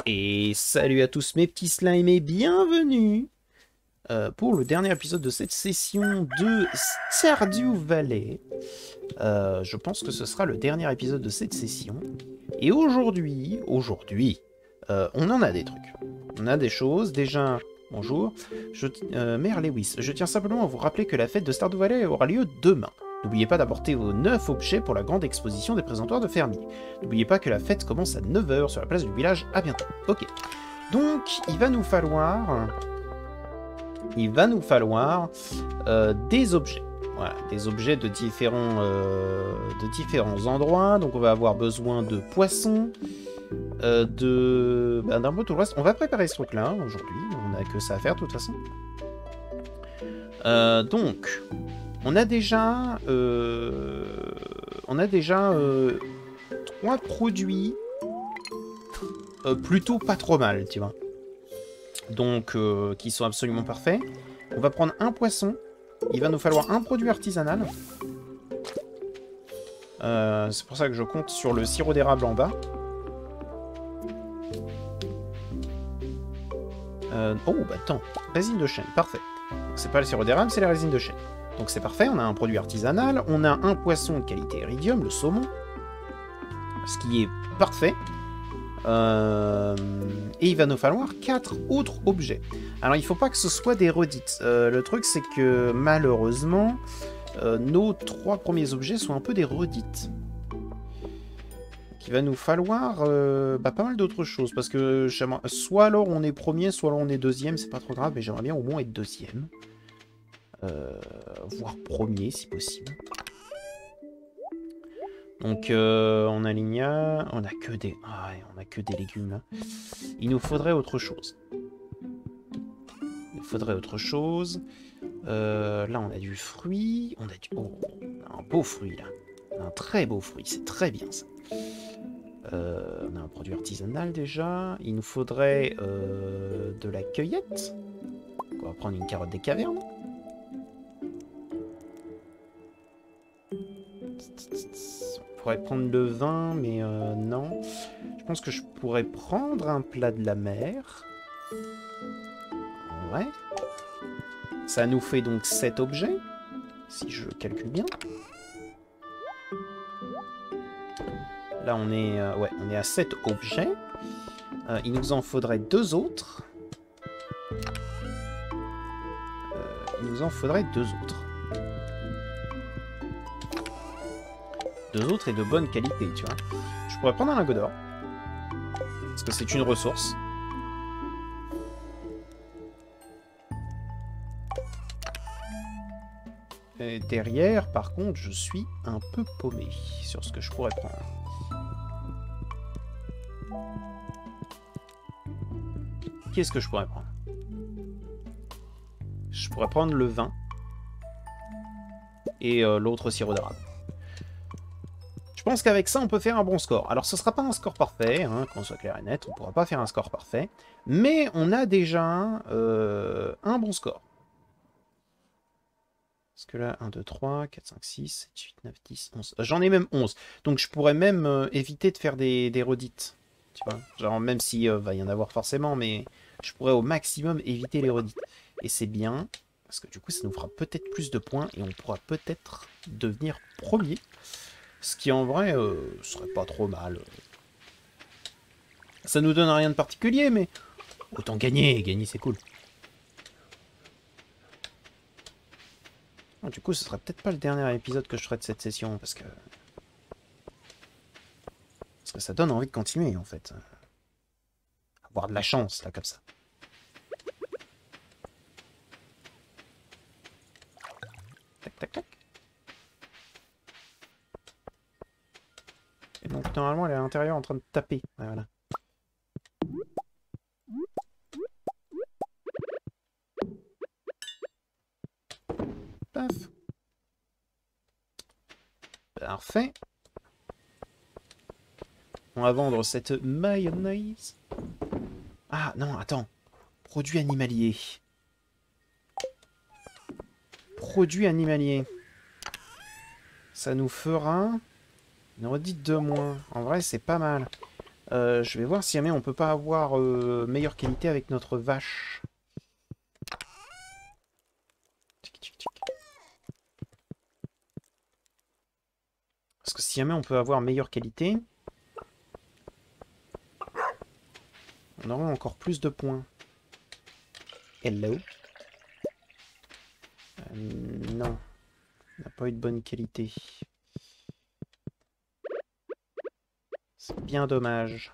Et salut à tous mes petits slimes et bienvenue pour le dernier épisode de cette session de Stardew Valley. Je pense que ce sera le dernier épisode de cette session. Et aujourd'hui, on en a des trucs. On a des choses, déjà... Bonjour, Mère Lewis. Je tiens simplement à vous rappeler que la fête de Stardew Valley aura lieu demain. N'oubliez pas d'apporter vos 9 objets pour la grande exposition des présentoirs de fermiers. N'oubliez pas que la fête commence à 9 h sur la place du village. À bientôt. Ok. Donc, il va nous falloir des objets. Voilà, des objets de différents endroits. Donc, on va avoir besoin de poissons, d'un peu tout le reste. On va préparer ce truc-là aujourd'hui. On n'a que ça à faire de toute façon. Donc, on a déjà 3 produits plutôt pas trop mal, tu vois. Donc, qui sont absolument parfaits. On va prendre un poisson. Il va nous falloir un produit artisanal. C'est pour ça que je compte sur le sirop d'érable en bas. Oh, bah attends. Résine de chêne, parfait. C'est pas le sirop d'érable, c'est la résine de chêne. Donc c'est parfait, on a un produit artisanal. On a un poisson de qualité iridium, le saumon. Ce qui est parfait. Et il va nous falloir 4 autres objets. Alors il faut pas que ce soit des redites. Le truc c'est que malheureusement nos 3 premiers objets sont un peu des redites. Il va nous falloir pas mal d'autres choses. Parce que soit alors on est premier, soit alors on est deuxième. C'est pas trop grave, mais j'aimerais bien au moins être deuxième. Voire premier si possible. Donc on aligne, on a que des, on a que des légumes là. Il nous faudrait autre chose. Là on a du fruit, on a un beau fruit là, un très beau fruit, c'est très bien ça. On a un produit artisanal déjà. Il nous faudrait de la cueillette. On va prendre une carotte des cavernes. On pourrait prendre le vin, mais non. Je pense que je pourrais prendre un plat de la mer. Ouais. Ça nous fait donc 7 objets, si je calcule bien. Là, on est à 7 objets. Il nous en faudrait 2 autres. Deux autres et de bonne qualité, tu vois. Je pourrais prendre un lingot d'or. Parce que c'est une ressource. Et derrière, par contre, je suis un peu paumé sur ce que je pourrais prendre. Qu'est-ce que je pourrais prendre? Je pourrais prendre le vin. Et l'autre sirop d'érable. Je pense qu'avec ça, on peut faire un bon score. Alors, ce ne sera pas un score parfait, hein, qu'on soit clair et net. On ne pourra pas faire un score parfait. Mais on a déjà un bon score. Parce que là, 1, 2, 3, 4, 5, 6, 7, 8, 9, 10, 11. J'en ai même 11. Donc, je pourrais même éviter de faire des redites. Tu vois, genre, même s'il va y en avoir forcément, mais je pourrais au maximum éviter les redites. Et c'est bien, parce que du coup, ça nous fera peut-être plus de points et on pourra peut-être devenir premier. Ce qui, en vrai, serait pas trop mal. Ça nous donne rien de particulier, mais autant gagner. Gagner, c'est cool. Du coup, ce serait peut-être pas le dernier épisode que je ferai de cette session, parce que ça donne envie de continuer, en fait. Avoir de la chance, là, comme ça. Tac, tac, tac. Et donc, normalement, elle est à l'intérieur en train de taper. Ouais, voilà. Paf. Parfait. On va vendre cette mayonnaise. Ah, non, attends. Produit animalier. Ça nous fera une redite de moins. En vrai, c'est pas mal. Je vais voir si jamais on peut pas avoir meilleure qualité avec notre vache. Tic, tic, tic. Parce que si jamais on peut avoir meilleure qualité, on aura encore plus de points. Hello. Non. On n'a pas eu de bonne qualité. C'est bien dommage.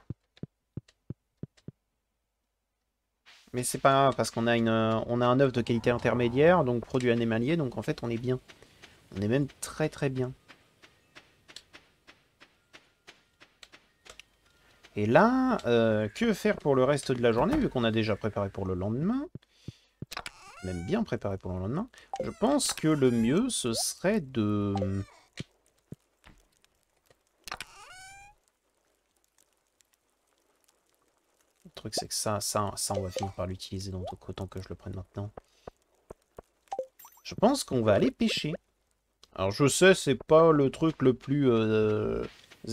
Mais c'est pas grave, parce qu'on a on a un œuf de qualité intermédiaire, donc produit animalier, donc en fait on est bien. On est même très très bien. Et là, que faire pour le reste de la journée, vu qu'on a déjà préparé pour le lendemain? Même bien préparé pour le lendemain. Je pense que le mieux, ce serait de... Le truc, c'est que ça, on va finir par l'utiliser, donc autant que je le prenne maintenant. Je pense qu'on va aller pêcher. Alors, je sais, c'est pas le truc le plus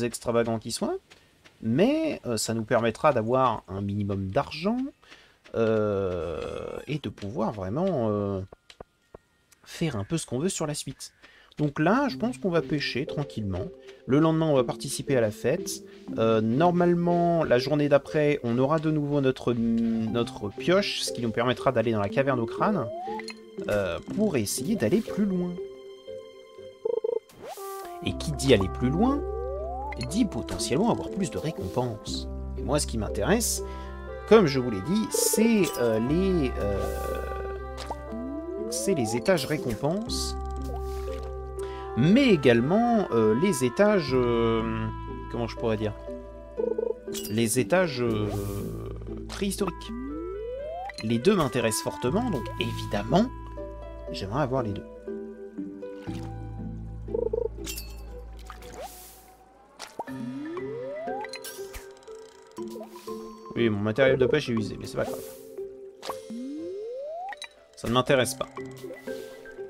extravagant qui soit, mais ça nous permettra d'avoir un minimum d'argent et de pouvoir vraiment faire un peu ce qu'on veut sur la suite. Donc là, je pense qu'on va pêcher tranquillement. Le lendemain, on va participer à la fête. Normalement, la journée d'après, on aura de nouveau notre pioche, ce qui nous permettra d'aller dans la caverne au crâne pour essayer d'aller plus loin. Et qui dit aller plus loin, dit potentiellement avoir plus de récompenses. Et moi, ce qui m'intéresse, comme je vous l'ai dit, c'est les étages récompenses, mais également les étages... comment je pourrais dire? Les étages préhistoriques. Les deux m'intéressent fortement, donc évidemment, j'aimerais avoir les deux. Oui, mon matériel de pêche est usé, mais c'est pas grave. Ça ne m'intéresse pas.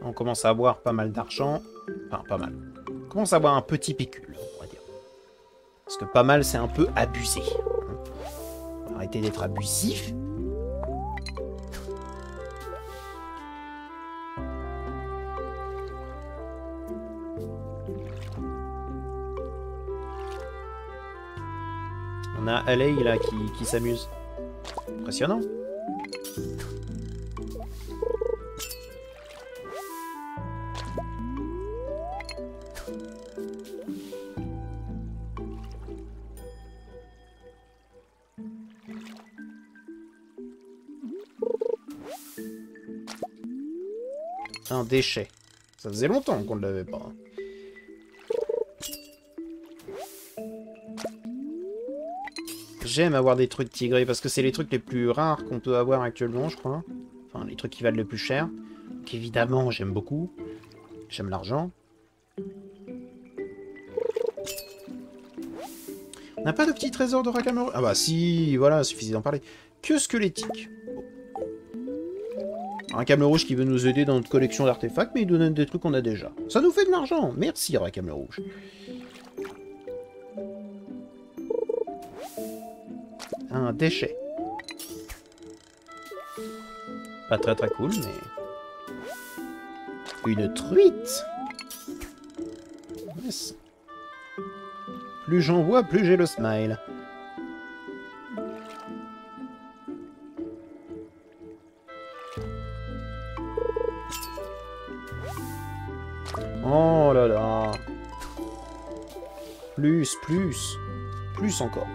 On commence à avoir pas mal d'argent. Enfin, pas mal. On commence à avoir un petit pécule, on va dire. Parce que pas mal, c'est un peu abusé. Arrêtez d'être abusif. On a LA là qui s'amuse. Impressionnant. Un déchet. Ça faisait longtemps qu'on ne l'avait pas. J'aime avoir des trucs tigrés parce que c'est les trucs les plus rares qu'on peut avoir actuellement, je crois. Enfin, les trucs qui valent le plus cher. Donc évidemment, j'aime beaucoup. J'aime l'argent. On n'a pas de petit trésor de Rakameru. Ah bah si, voilà, suffisait d'en parler. Que squelettique. Un câble rouge qui veut nous aider dans notre collection d'artefacts, mais il donne des trucs qu'on a déjà. Ça nous fait de l'argent. Merci, Racame rouge. Un déchet. Pas très très cool, mais... Une truite. Yes. Plus j'en vois, plus j'ai le smile. Oh là là. Plus encore.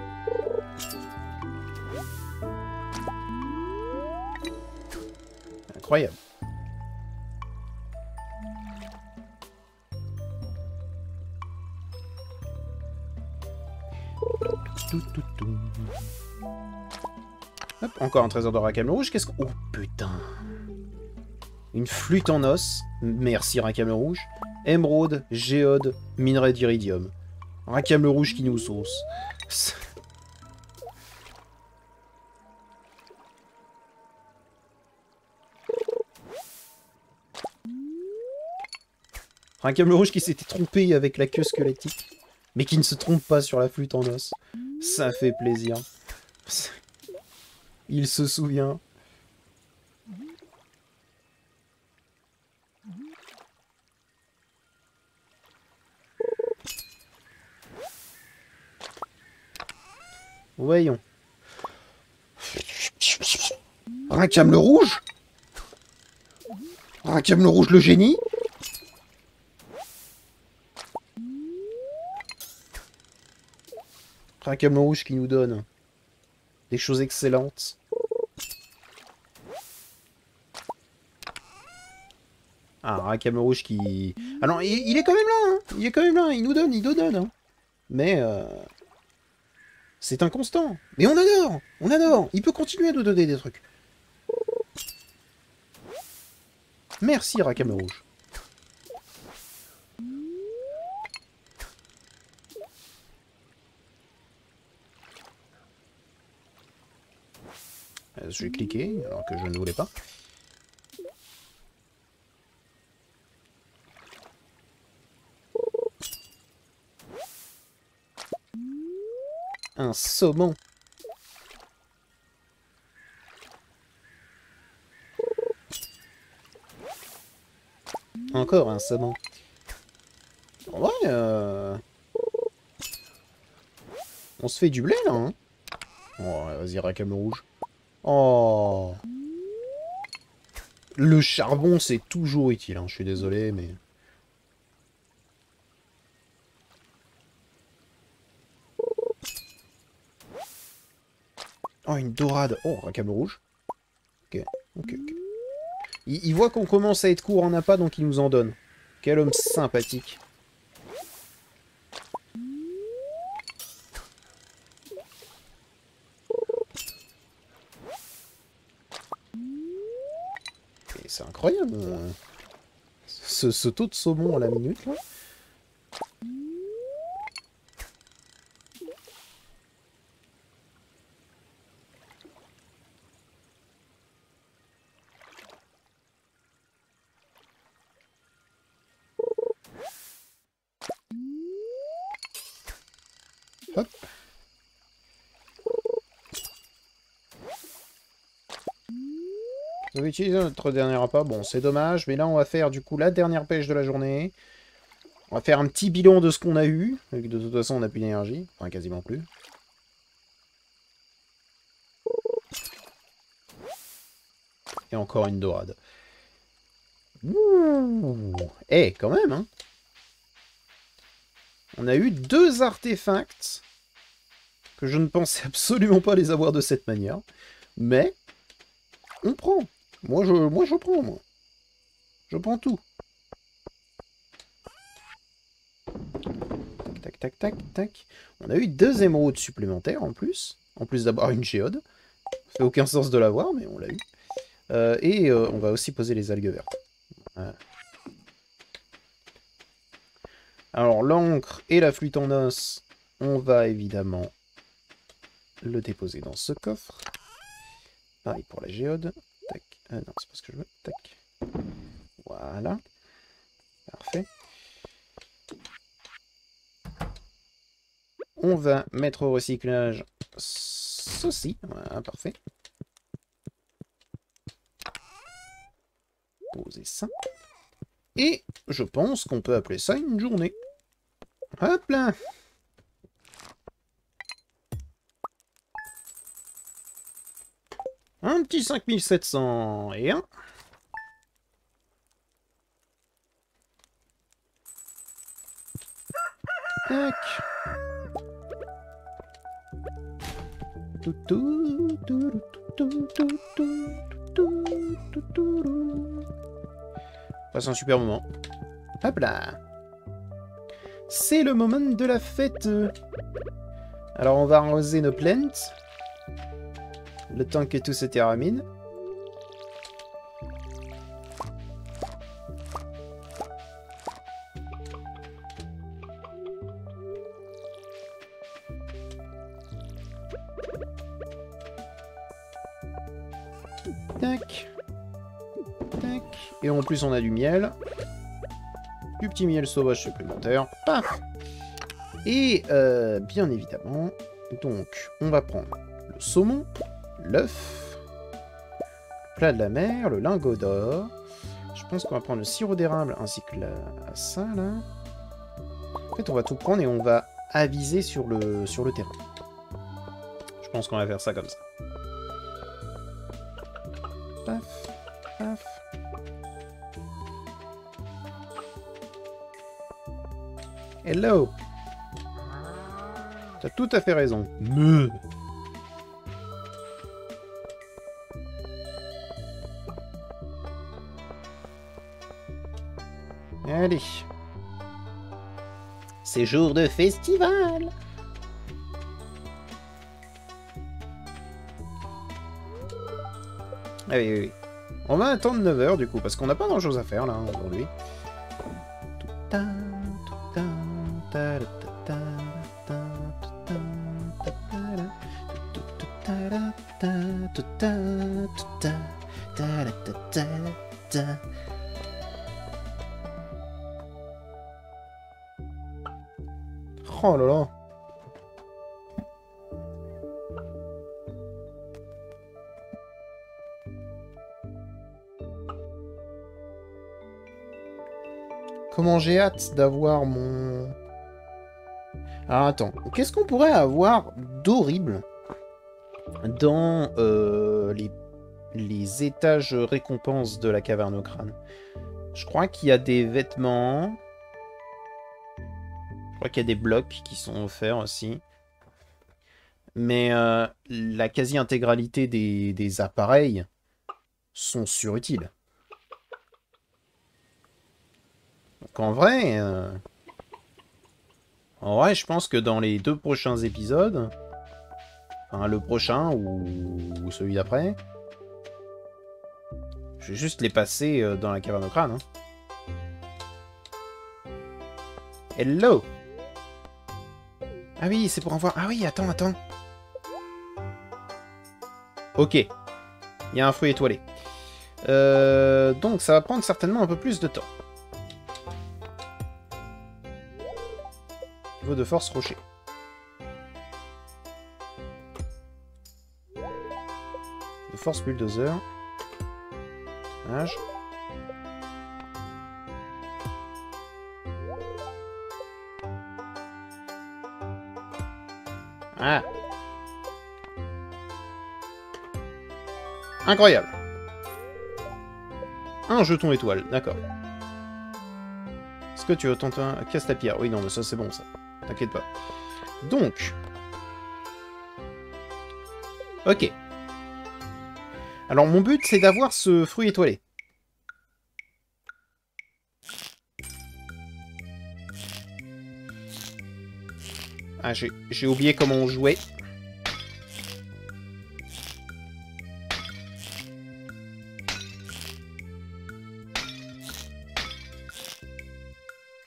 Incroyable. Hop, encore un trésor de Racame rouge. Qu'est-ce que... Oh putain. Une flûte en os. Merci Racame rouge. Émeraude, géode, minerai d'iridium. Racame rouge qui nous sauce. Racame rouge qui s'était trompé avec la queue squelettique, mais qui ne se trompe pas sur la flûte en os. Ça fait plaisir. Il se souvient. Voyons. Rackham le rouge? Rackham le rouge, le génie? Rackham le rouge qui nous donne des choses excellentes. Ah, Rackham le rouge qui... Ah non, il est quand même là, hein. Il est quand même là, il nous donne, hein. Mais... c'est inconstant. Mais on adore. On adore. Il peut continuer à nous donner des trucs. Merci, Rackham le rouge. Je vais cliquer, alors que je ne voulais pas. Un saumon. Encore un saumon. Ouais, on se fait du blé, là, hein. Oh, vas-y, Rackham le rouge. Oh. Le charbon, c'est toujours utile, hein. Je suis désolé, mais... Oh, une dorade. Oh, Rackham le rouge. Ok, ok. Il voit qu'on commence à être court en appât, donc il nous en donne. Quel homme sympathique. C'est incroyable. Ce taux de saumon à la minute, là. Hop. Vous avez utilisé notre dernier appât. Bon, c'est dommage, mais là, on va faire, du coup, la dernière pêche de la journée. On va faire un petit bilan de ce qu'on a eu. De toute façon, on n'a plus d'énergie. Enfin, quasiment plus. Et encore une dorade. Ouh. Eh, quand même, hein. On a eu 2 artefacts que je ne pensais absolument pas les avoir de cette manière. Mais, on prend. Moi, je prends, moi. Je prends tout. Tac, tac, tac, tac. On a eu 2 émeraudes supplémentaires en plus d'avoir une géode. Ça fait aucun sens de l'avoir, mais on l'a eu. On va aussi poser les algues vertes. Voilà. Alors, l'encre et la flûte en os, on va évidemment le déposer dans ce coffre. Pareil pour la géode. Tac. Non, c'est pas ce que je veux. Tac. Voilà. Parfait. On va mettre au recyclage ceci. Voilà, parfait. Poser ça. Et je pense qu'on peut appeler ça une journée. Hop là. Un petit 5701. Tac. Passe un super moment. Hop là. C'est le moment de la fête. Alors on va arroser nos plantes. Le temps que tout se termine. Tac. Tac. Et en plus on a du miel. Du petit miel sauvage supplémentaire. Paf. Et bien évidemment, Donc, on va prendre le saumon, l'œuf, le plat de la mer, le lingot d'or. Je pense qu'on va prendre le sirop d'érable ainsi que ça, là. En fait, on va tout prendre et on va aviser sur le terrain. Je pense qu'on va faire ça comme ça. Paf, paf. Hello! T'as tout à fait raison. Me. Allez. C'est jour de festival. Ah oui, oui, oui. On va attendre 9 h du coup, parce qu'on n'a pas grand chose à faire là aujourd'hui. Oh là là. Comment j'ai hâte d'avoir mon... Alors attends, qu'est-ce qu'on pourrait avoir d'horrible dans les étages récompenses de la caverne au crâne? Je crois qu'il y a des vêtements. Je crois qu'il y a des blocs qui sont offerts aussi. Mais la quasi-intégralité des appareils sont surutiles. Donc en vrai, je pense que dans les 2 prochains épisodes, enfin le prochain ou celui d'après, je vais juste les passer dans la caverne au crâne. Hein. Hello! Ah oui, c'est pour en voir... Ah oui, attends. Ok. Il y a un fruit étoilé. Donc ça va prendre certainement un peu plus de temps. Niveau de force rocher. De force bulldozer. Dommage. Ah. Incroyable. Un jeton étoile, d'accord. Est-ce que tu veux tenter un... Casse ta pierre. Oui, non, mais ça c'est bon, ça. T'inquiète pas. Donc. Ok. Alors, mon but, c'est d'avoir ce fruit étoilé. Ah, j'ai oublié comment on jouait.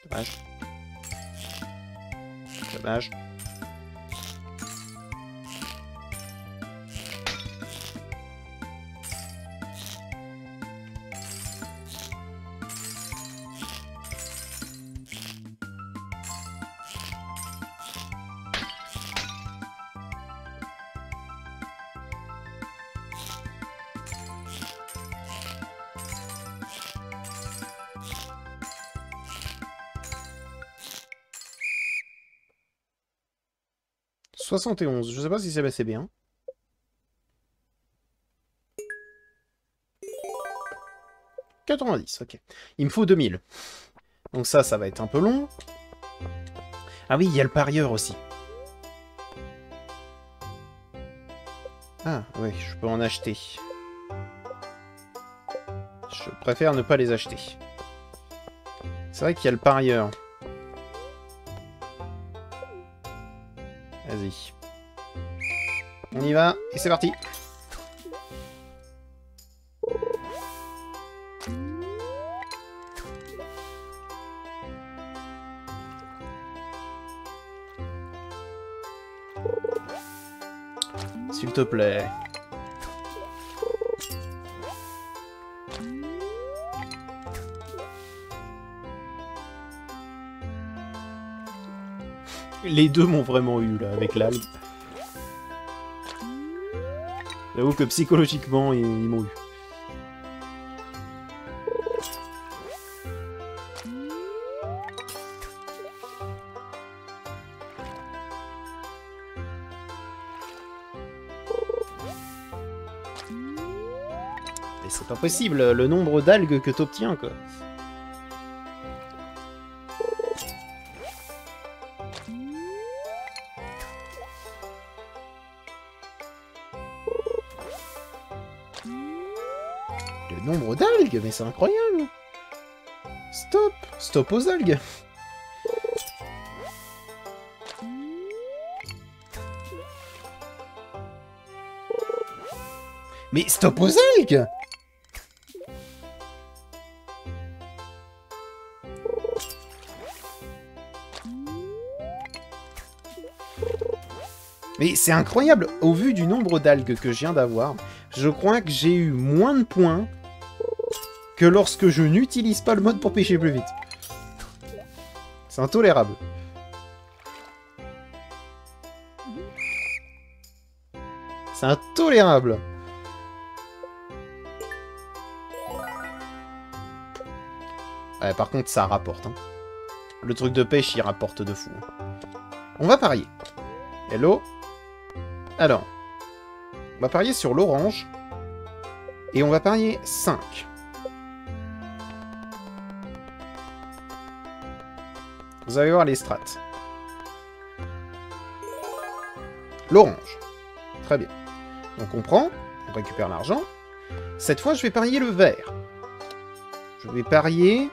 Dommage. Dommage. « 71, je sais pas si c'est assez bien. 90, ok. Il me faut 2000. Donc ça va être un peu long. Ah oui, il y a le parieur aussi. Ah, oui, je peux en acheter. Je préfère ne pas les acheter. C'est vrai qu'il y a le parieur. Vas-y. On y va, et c'est parti. S'il te plaît. Les deux m'ont vraiment eu, là, avec l'algue. J'avoue que psychologiquement, ils m'ont eu. Mais c'est pas possible, le nombre d'algues que t'obtiens, quoi. Le nombre d'algues, mais c'est incroyable. Stop, stop aux algues. Mais stop aux algues. Mais c'est incroyable, au vu du nombre d'algues que je viens d'avoir, je crois que j'ai eu moins de points que lorsque je n'utilise pas le mode pour pêcher plus vite. C'est intolérable. C'est intolérable. Ouais, par contre, ça rapporte. Hein. Le truc de pêche, il rapporte de fou. On va parier. Hello. Alors, on va parier sur l'orange. Et on va parier 5. Vous allez voir les strats. L'orange. Très bien. Donc on prend, on récupère l'argent. Cette fois, je vais parier le vert. Je vais parier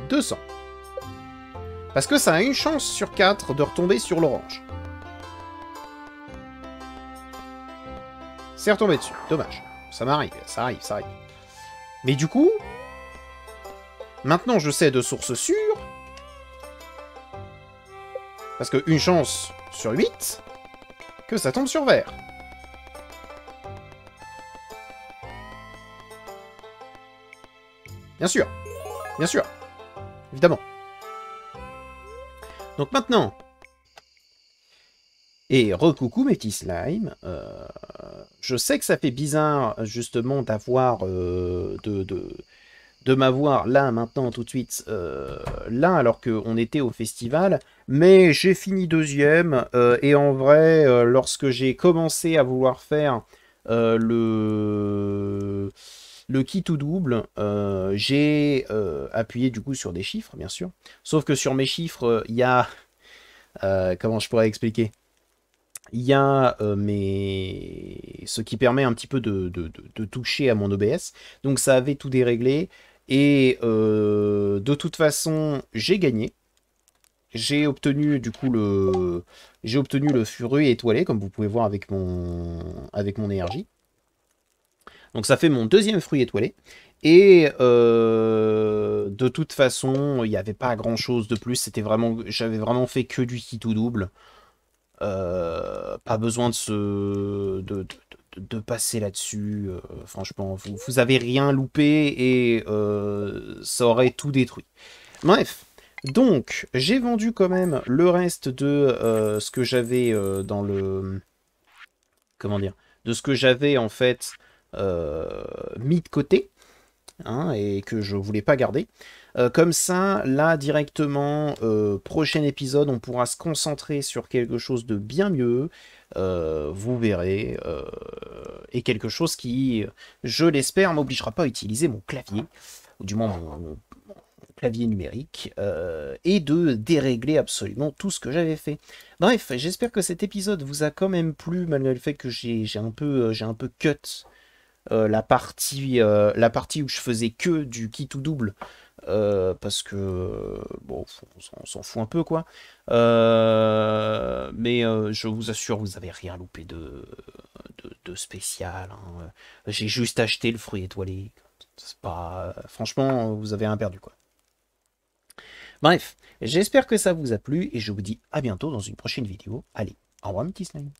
200. Parce que ça a une chance sur 4 de retomber sur l'orange. C'est retombé dessus. Dommage. Ça m'arrive, ça arrive, ça arrive. Mais du coup, maintenant je sais de source sûre. Parce que une chance sur 8 que ça tombe sur vert. Bien sûr. Bien sûr. Évidemment. Donc maintenant, et recoucou mes petits slimes, je sais que ça fait bizarre justement d'avoir, de m'avoir là maintenant tout de suite, là alors qu'on était au festival, mais j'ai fini deuxième, et en vrai, lorsque j'ai commencé à vouloir faire le kit ou double, j'ai appuyé du coup sur des chiffres, bien sûr. Sauf que sur mes chiffres, il y a... comment je pourrais expliquer? Il y a ce qui permet un petit peu de toucher à mon OBS. Donc ça avait tout déréglé. Et de toute façon, j'ai gagné. J'ai obtenu du coup j'ai obtenu le fruit étoilé, comme vous pouvez voir avec mon énergie. Donc ça fait mon deuxième fruit étoilé. Et de toute façon, il n'y avait pas grand chose de plus. J'avais vraiment fait que du kit ou double. Pas besoin de passer là-dessus. Franchement, vous avez rien loupé et ça aurait tout détruit. Bref. Donc, j'ai vendu quand même le reste de ce que j'avais dans le... Comment dire? De ce que j'avais en fait mis de côté. Hein, et que je voulais pas garder. Comme ça, là, directement, prochain épisode, on pourra se concentrer sur quelque chose de bien mieux, vous verrez, et quelque chose qui, je l'espère, m'obligera pas à utiliser mon clavier, ou du moins mon clavier numérique, et de dérégler absolument tout ce que j'avais fait. Bref, j'espère que cet épisode vous a quand même plu, malgré le fait que j'ai un peu cut la partie où je faisais que du kit ou double, parce que bon, on s'en fout un peu quoi, mais je vous assure, vous avez rien loupé de spécial, hein. J'ai juste acheté le fruit étoilé, c'est pas, franchement, vous avez rien perdu quoi. Bref, j'espère que ça vous a plu et je vous dis à bientôt dans une prochaine vidéo. Allez, au revoir mes petits slimes.